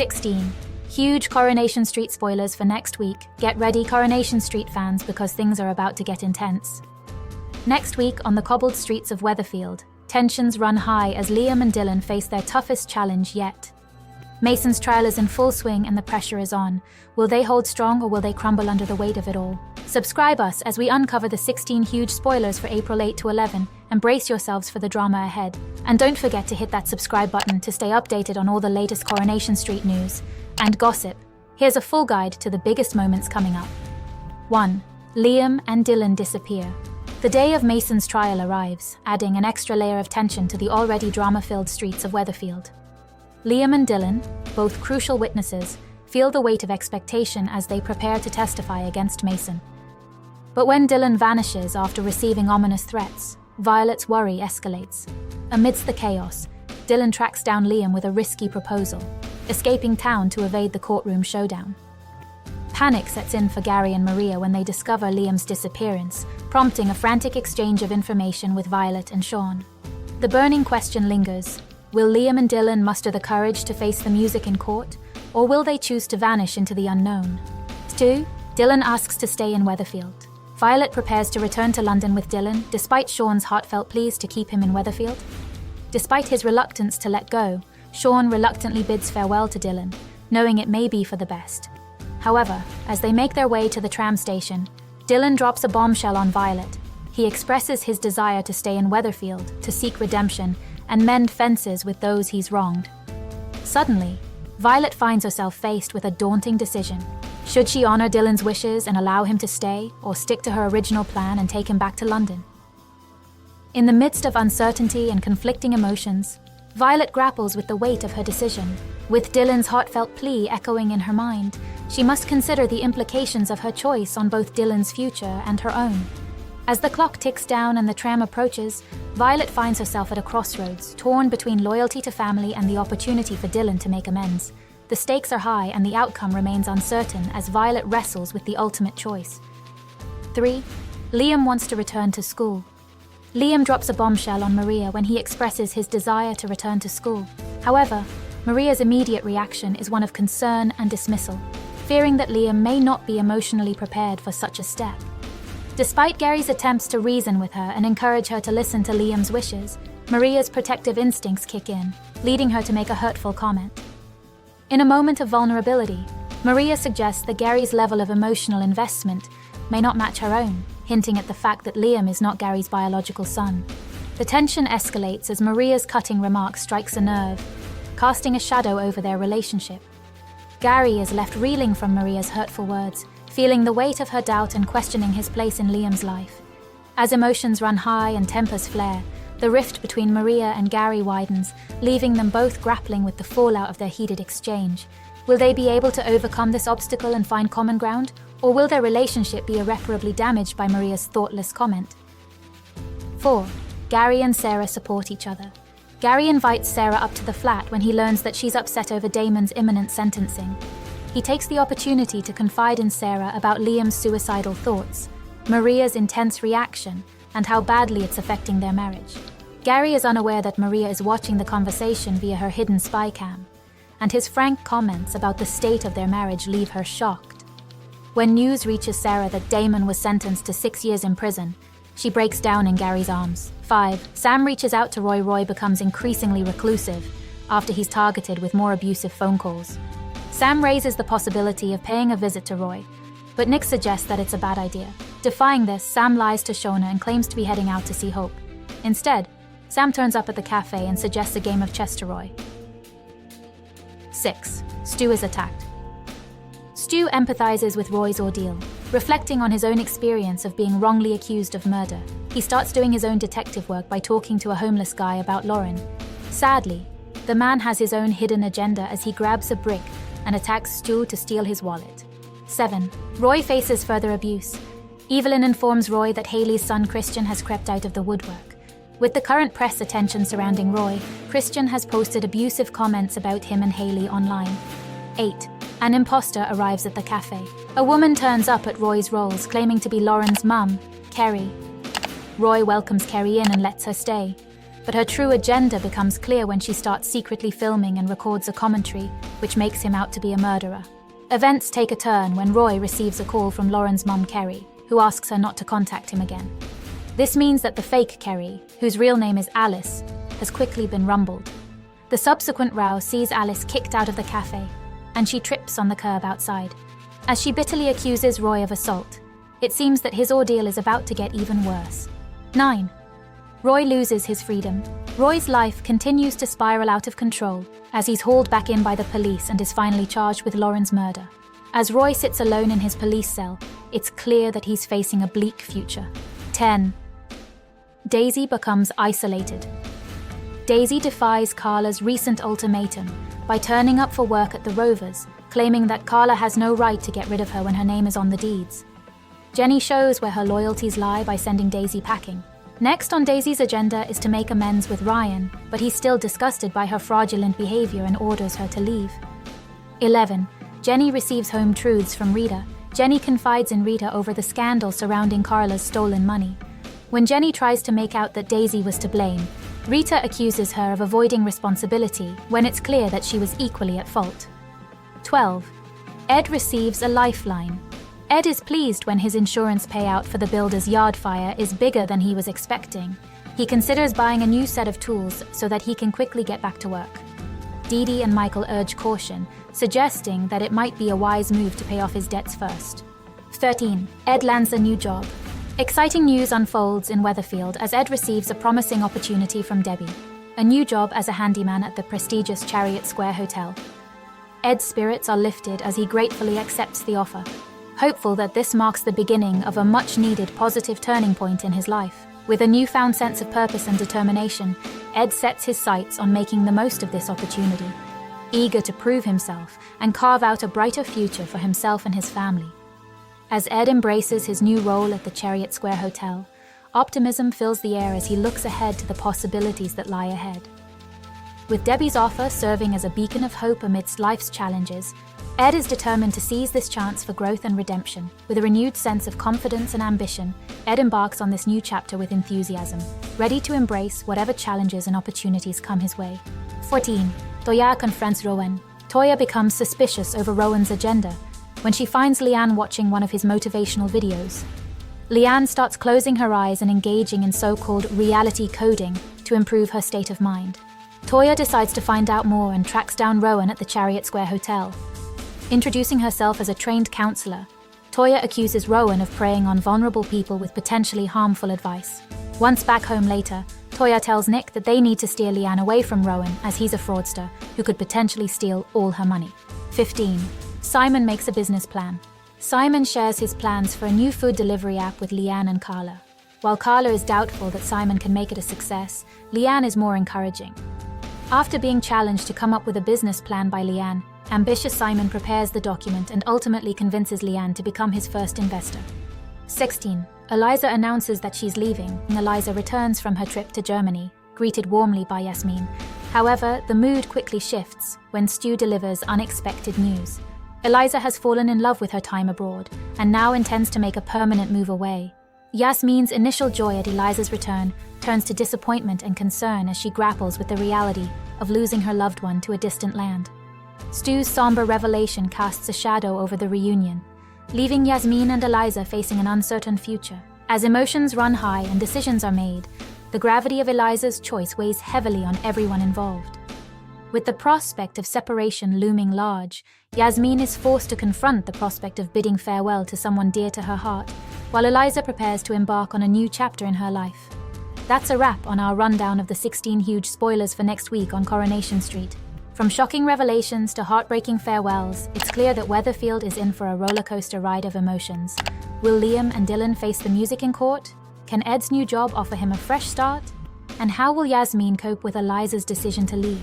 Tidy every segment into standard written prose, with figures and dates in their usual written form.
16. Huge Coronation Street spoilers for next week. Get ready, Coronation Street fans, because things are about to get intense. Next week, on the cobbled streets of Weatherfield, tensions run high as Liam and Dylan face their toughest challenge yet. Mason's trial is in full swing and the pressure is on. Will they hold strong or will they crumble under the weight of it all? Subscribe us as we uncover the 16 huge spoilers for April 8 to 11 and brace yourselves for the drama ahead. And don't forget to hit that subscribe button to stay updated on all the latest Coronation Street news and gossip. Here's a full guide to the biggest moments coming up. 1. Liam and Dylan disappear. The day of Mason's trial arrives, adding an extra layer of tension to the already drama-filled streets of Weatherfield. Liam and Dylan, both crucial witnesses, feel the weight of expectation as they prepare to testify against Mason. But when Dylan vanishes after receiving ominous threats, Violet's worry escalates. Amidst the chaos, Dylan tracks down Liam with a risky proposal, escaping town to evade the courtroom showdown. Panic sets in for Gary and Maria when they discover Liam's disappearance, prompting a frantic exchange of information with Violet and Sean. The burning question lingers: will Liam and Dylan muster the courage to face the music in court, or will they choose to vanish into the unknown? 2. Dylan asks to stay in Weatherfield. Violet prepares to return to London with Dylan, despite Sean's heartfelt pleas to keep him in Weatherfield. Despite his reluctance to let go, Sean reluctantly bids farewell to Dylan, knowing it may be for the best. However, as they make their way to the tram station, Dylan drops a bombshell on Violet. He expresses his desire to stay in Weatherfield, to seek redemption, and mend fences with those he's wronged. Suddenly, Violet finds herself faced with a daunting decision. Should she honor Dylan's wishes and allow him to stay, or stick to her original plan and take him back to London? In the midst of uncertainty and conflicting emotions, Violet grapples with the weight of her decision. With Dylan's heartfelt plea echoing in her mind, she must consider the implications of her choice on both Dylan's future and her own. As the clock ticks down and the tram approaches, Violet finds herself at a crossroads, torn between loyalty to family and the opportunity for Dylan to make amends. The stakes are high and the outcome remains uncertain as Violet wrestles with the ultimate choice. 3. Liam wants to return to school. Liam drops a bombshell on Maria when he expresses his desire to return to school. However, Maria's immediate reaction is one of concern and dismissal, fearing that Liam may not be emotionally prepared for such a step. Despite Gary's attempts to reason with her and encourage her to listen to Liam's wishes, Maria's protective instincts kick in, leading her to make a hurtful comment. In a moment of vulnerability, Maria suggests that Gary's level of emotional investment may not match her own, hinting at the fact that Liam is not Gary's biological son. The tension escalates as Maria's cutting remark strikes a nerve, casting a shadow over their relationship. Gary is left reeling from Maria's hurtful words, feeling the weight of her doubt and questioning his place in Liam's life. As emotions run high and tempers flare, the rift between Maria and Gary widens, leaving them both grappling with the fallout of their heated exchange. Will they be able to overcome this obstacle and find common ground, or will their relationship be irreparably damaged by Maria's thoughtless comment? 4. Gary and Sarah support each other. Gary invites Sarah up to the flat when he learns that she's upset over Damon's imminent sentencing. He takes the opportunity to confide in Sarah about Liam's suicidal thoughts, Maria's intense reaction, and how badly it's affecting their marriage. Gary is unaware that Maria is watching the conversation via her hidden spy cam, and his frank comments about the state of their marriage leave her shocked. When news reaches Sarah that Damon was sentenced to 6 years in prison, she breaks down in Gary's arms. 5. Sam reaches out to Roy. Roy becomes increasingly reclusive after he's targeted with more abusive phone calls. Sam raises the possibility of paying a visit to Roy, but Nick suggests that it's a bad idea. Defying this, Sam lies to Shona and claims to be heading out to see Hope. Instead, Sam turns up at the cafe and suggests a game of chess to Roy. 6. Stu is attacked. Stu empathizes with Roy's ordeal, reflecting on his own experience of being wrongly accused of murder. He starts doing his own detective work by talking to a homeless guy about Lauren. Sadly, the man has his own hidden agenda as he grabs a brick and attacks Stu to steal his wallet. 7. Roy faces further abuse. Evelyn informs Roy that Haley's son Christian has crept out of the woodwork. With the current press attention surrounding Roy, Christian has posted abusive comments about him and Haley online. 8. An imposter arrives at the cafe. A woman turns up at Roy's rolls, claiming to be Lauren's mum, Kerry. Roy welcomes Kerry in and lets her stay. But her true agenda becomes clear when she starts secretly filming and records a commentary, which makes him out to be a murderer. Events take a turn when Roy receives a call from Lauren's mum, Kerry, who asks her not to contact him again. This means that the fake Kerry, whose real name is Alice, has quickly been rumbled. The subsequent row sees Alice kicked out of the cafe, and she trips on the curb outside. As she bitterly accuses Roy of assault, it seems that his ordeal is about to get even worse. 9. Roy loses his freedom. Roy's life continues to spiral out of control as he's hauled back in by the police and is finally charged with Lauren's murder. As Roy sits alone in his police cell, it's clear that he's facing a bleak future. 10. Daisy becomes isolated. Daisy defies Carla's recent ultimatum by turning up for work at the Rovers, claiming that Carla has no right to get rid of her when her name is on the deeds. Jenny shows where her loyalties lie by sending Daisy packing. Next on Daisy's agenda is to make amends with Ryan, but he's still disgusted by her fraudulent behavior and orders her to leave. 11. Jenny receives home truths from Rita. Jenny confides in Rita over the scandal surrounding Carla's stolen money. When Jenny tries to make out that Daisy was to blame, Rita accuses her of avoiding responsibility when it's clear that she was equally at fault. 12. Ed receives a lifeline. Ed is pleased when his insurance payout for the builder's yard fire is bigger than he was expecting. He considers buying a new set of tools so that he can quickly get back to work. Dee Dee and Michael urge caution, suggesting that it might be a wise move to pay off his debts first. 13. Ed lands a new job. Exciting news unfolds in Weatherfield as Ed receives a promising opportunity from Debbie, a new job as a handyman at the prestigious Chariot Square Hotel. Ed's spirits are lifted as he gratefully accepts the offer, hopeful that this marks the beginning of a much-needed positive turning point in his life. With a newfound sense of purpose and determination, Ed sets his sights on making the most of this opportunity, eager to prove himself and carve out a brighter future for himself and his family. As Ed embraces his new role at the Chariot Square Hotel, optimism fills the air as he looks ahead to the possibilities that lie ahead. With Debbie's offer serving as a beacon of hope amidst life's challenges, Ed is determined to seize this chance for growth and redemption. With a renewed sense of confidence and ambition, Ed embarks on this new chapter with enthusiasm, ready to embrace whatever challenges and opportunities come his way. 14. Toya confronts Rowan. Toya becomes suspicious over Rowan's agenda when she finds Leanne watching one of his motivational videos. Leanne starts closing her eyes and engaging in so-called reality coding to improve her state of mind. Toya decides to find out more and tracks down Rowan at the Chariot Square Hotel. Introducing herself as a trained counselor, Toya accuses Rowan of preying on vulnerable people with potentially harmful advice. Once back home later, Toya tells Nick that they need to steer Leanne away from Rowan as he's a fraudster who could potentially steal all her money. 15. Simon makes a business plan. Simon shares his plans for a new food delivery app with Leanne and Carla. While Carla is doubtful that Simon can make it a success, Leanne is more encouraging. After being challenged to come up with a business plan by Leanne, ambitious Simon prepares the document and ultimately convinces Leanne to become his first investor. 16. Eliza announces that she's leaving. Eliza returns from her trip to Germany, greeted warmly by Yasmin. However, the mood quickly shifts when Stu delivers unexpected news. Eliza has fallen in love with her time abroad and now intends to make a permanent move away. Yasmin's initial joy at Eliza's return turns to disappointment and concern as she grapples with the reality of losing her loved one to a distant land. Stu's somber revelation casts a shadow over the reunion, leaving Yasmin and Eliza facing an uncertain future. As emotions run high and decisions are made, the gravity of Eliza's choice weighs heavily on everyone involved. With the prospect of separation looming large, Yasmin is forced to confront the prospect of bidding farewell to someone dear to her heart, while Eliza prepares to embark on a new chapter in her life. That's a wrap on our rundown of the 16 huge spoilers for next week on Coronation Street. From shocking revelations to heartbreaking farewells, it's clear that Weatherfield is in for a rollercoaster ride of emotions. Will Liam and Dylan face the music in court? Can Ed's new job offer him a fresh start? And how will Yasmin cope with Eliza's decision to leave?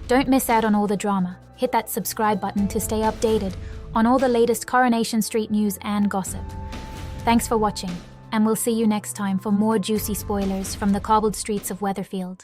Don't miss out on all the drama. Hit that subscribe button to stay updated on all the latest Coronation Street news and gossip. Thanks for watching, and we'll see you next time for more juicy spoilers from the cobbled streets of Weatherfield.